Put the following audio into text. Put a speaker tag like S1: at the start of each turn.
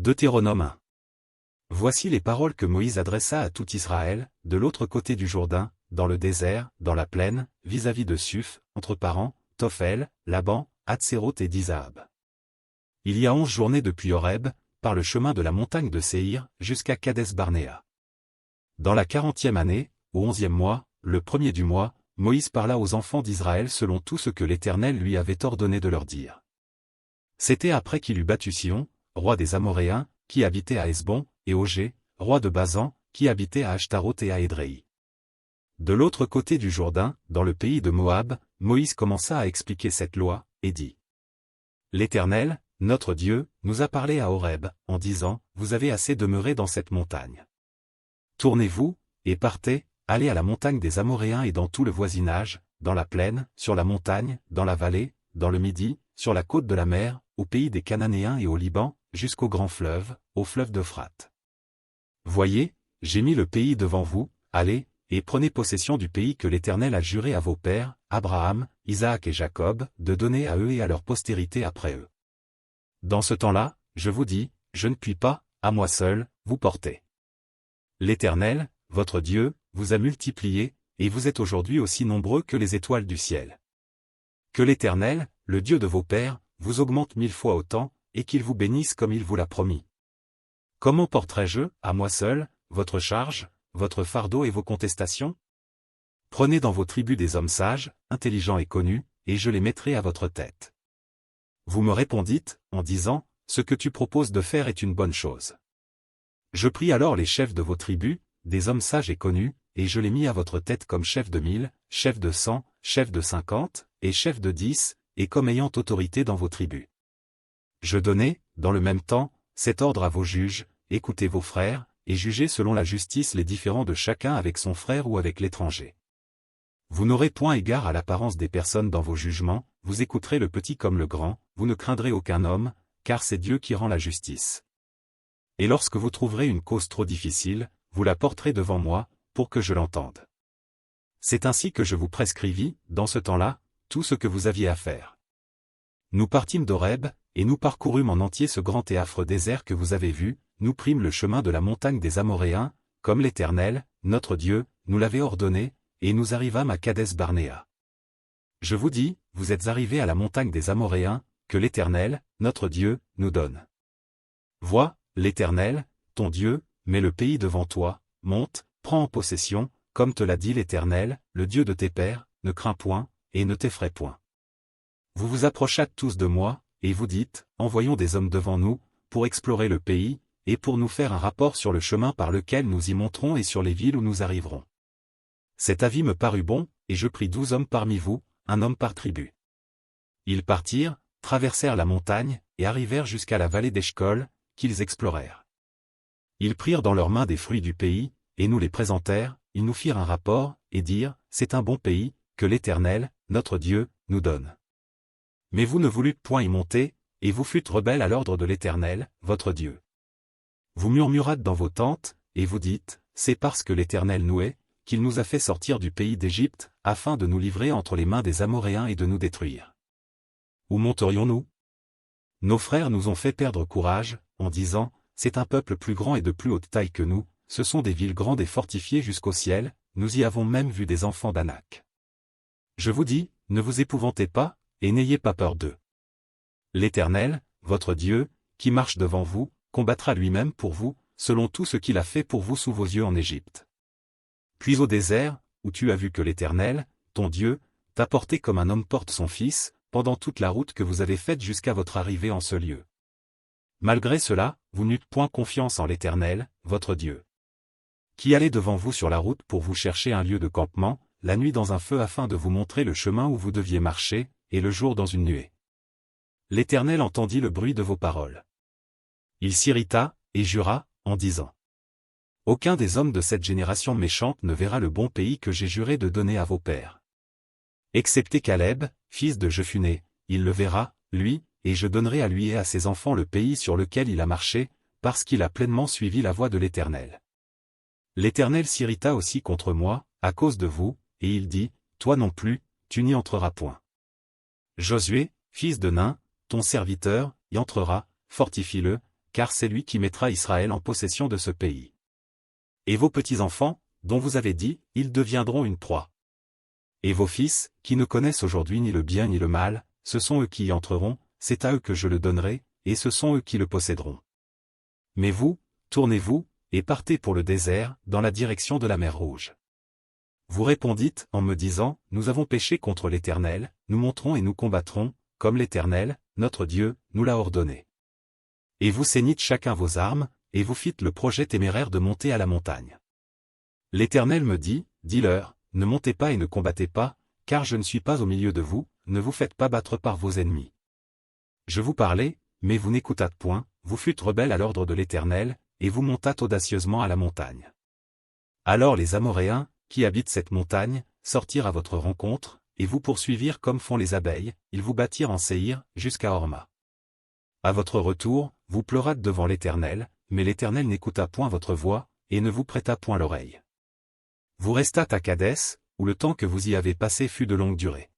S1: Deutéronome 1. Voici les paroles que Moïse adressa à tout Israël, de l'autre côté du Jourdain, dans le désert, dans la plaine, vis-à-vis de Suph, entre Paran, Tophel, Laban, Hatséroth et Dizahab. Il y a 11 journées depuis Horeb, par le chemin de la montagne de Séhir, jusqu'à Kadès-Barnéa. Dans la 40e année, au 11e mois, le premier du mois, Moïse parla aux enfants d'Israël selon tout ce que l'Éternel lui avait ordonné de leur dire. C'était après qu'il eut battu Sihon, roi des Amoréens, qui habitait à Hesbon, et Ogé, roi de Basan, qui habitait à Ashtaroth et à Édréi. De l'autre côté du Jourdain, dans le pays de Moab, Moïse commença à expliquer cette loi, et dit. L'Éternel, notre Dieu, nous a parlé à Horeb, en disant, vous avez assez demeuré dans cette montagne. Tournez-vous, et partez, allez à la montagne des Amoréens et dans tout le voisinage, dans la plaine, sur la montagne, dans la vallée, dans le Midi, sur la côte de la mer, au pays des Cananéens et au Liban, jusqu'au grand fleuve, au fleuve d'Euphrate. Voyez, j'ai mis le pays devant vous, allez, et prenez possession du pays que l'Éternel a juré à vos pères, Abraham, Isaac et Jacob, de donner à eux et à leur postérité après eux. Dans ce temps-là, je vous dis, je ne puis pas, à moi seul, vous porter. L'Éternel, votre Dieu, vous a multiplié, et vous êtes aujourd'hui aussi nombreux que les étoiles du ciel. Que l'Éternel, le Dieu de vos pères, vous augmente 1000 fois autant, et qu'il vous bénisse comme il vous l'a promis. Comment porterai-je, à moi seul, votre charge, votre fardeau et vos contestations? Prenez dans vos tribus des hommes sages, intelligents et connus, et je les mettrai à votre tête. Vous me répondîtes, en disant, ce que tu proposes de faire est une bonne chose. Je pris alors les chefs de vos tribus, des hommes sages et connus, et je les mis à votre tête comme chefs de 1000, chefs de 100, chefs de 50, et chefs de 10, et comme ayant autorité dans vos tribus. Je donnai, dans le même temps, cet ordre à vos juges, écoutez vos frères, et jugez selon la justice les différends de chacun avec son frère ou avec l'étranger. Vous n'aurez point égard à l'apparence des personnes dans vos jugements, vous écouterez le petit comme le grand, vous ne craindrez aucun homme, car c'est Dieu qui rend la justice. Et lorsque vous trouverez une cause trop difficile, vous la porterez devant moi, pour que je l'entende. C'est ainsi que je vous prescrivis, dans ce temps-là, tout ce que vous aviez à faire. Nous partîmes d'Horeb, et nous parcourûmes en entier ce grand et affreux désert que vous avez vu, nous prîmes le chemin de la montagne des Amoréens, comme l'Éternel, notre Dieu, nous l'avait ordonné, et nous arrivâmes à Kadès-Barnéa. Je vous dis, vous êtes arrivés à la montagne des Amoréens, que l'Éternel, notre Dieu, nous donne. Vois, l'Éternel, ton Dieu, met le pays devant toi, monte, prends en possession, comme te l'a dit l'Éternel, le Dieu de tes pères, ne crains point, et ne t'effraie point. Vous vous approchâtes tous de moi, et vous dites, envoyons des hommes devant nous, pour explorer le pays, et pour nous faire un rapport sur le chemin par lequel nous y monterons et sur les villes où nous arriverons. Cet avis me parut bon, et je pris 12 hommes parmi vous, un homme par tribu. Ils partirent, traversèrent la montagne, et arrivèrent jusqu'à la vallée d'Eshcol, qu'ils explorèrent. Ils prirent dans leurs mains des fruits du pays, et nous les présentèrent, ils nous firent un rapport, et dirent, c'est un bon pays, que l'Éternel, notre Dieu, nous donne. Mais vous ne voulûtes point y monter, et vous fûtes rebelles à l'ordre de l'Éternel, votre Dieu. Vous murmurâtes dans vos tentes, et vous dites, c'est parce que l'Éternel nous hait, qu'il nous a fait sortir du pays d'Égypte, afin de nous livrer entre les mains des Amoréens et de nous détruire. Où monterions-nous? Nos frères nous ont fait perdre courage, en disant, c'est un peuple plus grand et de plus haute taille que nous, ce sont des villes grandes et fortifiées jusqu'au ciel, nous y avons même vu des enfants d'Anak. Je vous dis, ne vous épouvantez pas, et n'ayez pas peur d'eux. L'Éternel, votre Dieu, qui marche devant vous, combattra lui-même pour vous, selon tout ce qu'il a fait pour vous sous vos yeux en Égypte. Puis au désert, où tu as vu que l'Éternel, ton Dieu, t'a porté comme un homme porte son fils, pendant toute la route que vous avez faite jusqu'à votre arrivée en ce lieu. Malgré cela, vous n'eûtes point confiance en l'Éternel, votre Dieu. Qui allait devant vous sur la route pour vous chercher un lieu de campement, la nuit dans un feu afin de vous montrer le chemin où vous deviez marcher, et le jour dans une nuée. L'Éternel entendit le bruit de vos paroles. Il s'irrita, et jura, en disant. Aucun des hommes de cette génération méchante ne verra le bon pays que j'ai juré de donner à vos pères. Excepté Caleb, fils de Jephuné, il le verra, lui, et je donnerai à lui et à ses enfants le pays sur lequel il a marché, parce qu'il a pleinement suivi la voie de l'Éternel. L'Éternel s'irrita aussi contre moi, à cause de vous, et il dit, toi non plus, tu n'y entreras point. Josué, fils de Nun, ton serviteur, y entrera, fortifie-le, car c'est lui qui mettra Israël en possession de ce pays. Et vos petits-enfants, dont vous avez dit, ils deviendront une proie. Et vos fils, qui ne connaissent aujourd'hui ni le bien ni le mal, ce sont eux qui y entreront, c'est à eux que je le donnerai, et ce sont eux qui le posséderont. Mais vous, tournez-vous, et partez pour le désert, dans la direction de la mer Rouge. Vous répondîtes, en me disant, nous avons péché contre l'Éternel, nous monterons et nous combattrons, comme l'Éternel, notre Dieu, nous l'a ordonné. Et vous ceignîtes chacun vos armes, et vous fîtes le projet téméraire de monter à la montagne. L'Éternel me dit, dis-leur, ne montez pas et ne combattez pas, car je ne suis pas au milieu de vous, ne vous faites pas battre par vos ennemis. Je vous parlais, mais vous n'écoutâtes point, vous fûtes rebelles à l'ordre de l'Éternel, et vous montâtes audacieusement à la montagne. Alors les Amoréens, qui habitent cette montagne, sortirent à votre rencontre, et vous poursuivirent comme font les abeilles, ils vous battirent en Séhir, jusqu'à Horma. À votre retour, vous pleurâtes devant l'Éternel, mais l'Éternel n'écouta point votre voix, et ne vous prêta point l'oreille. Vous restâtes à Kadès, où le temps que vous y avez passé fut de longue durée.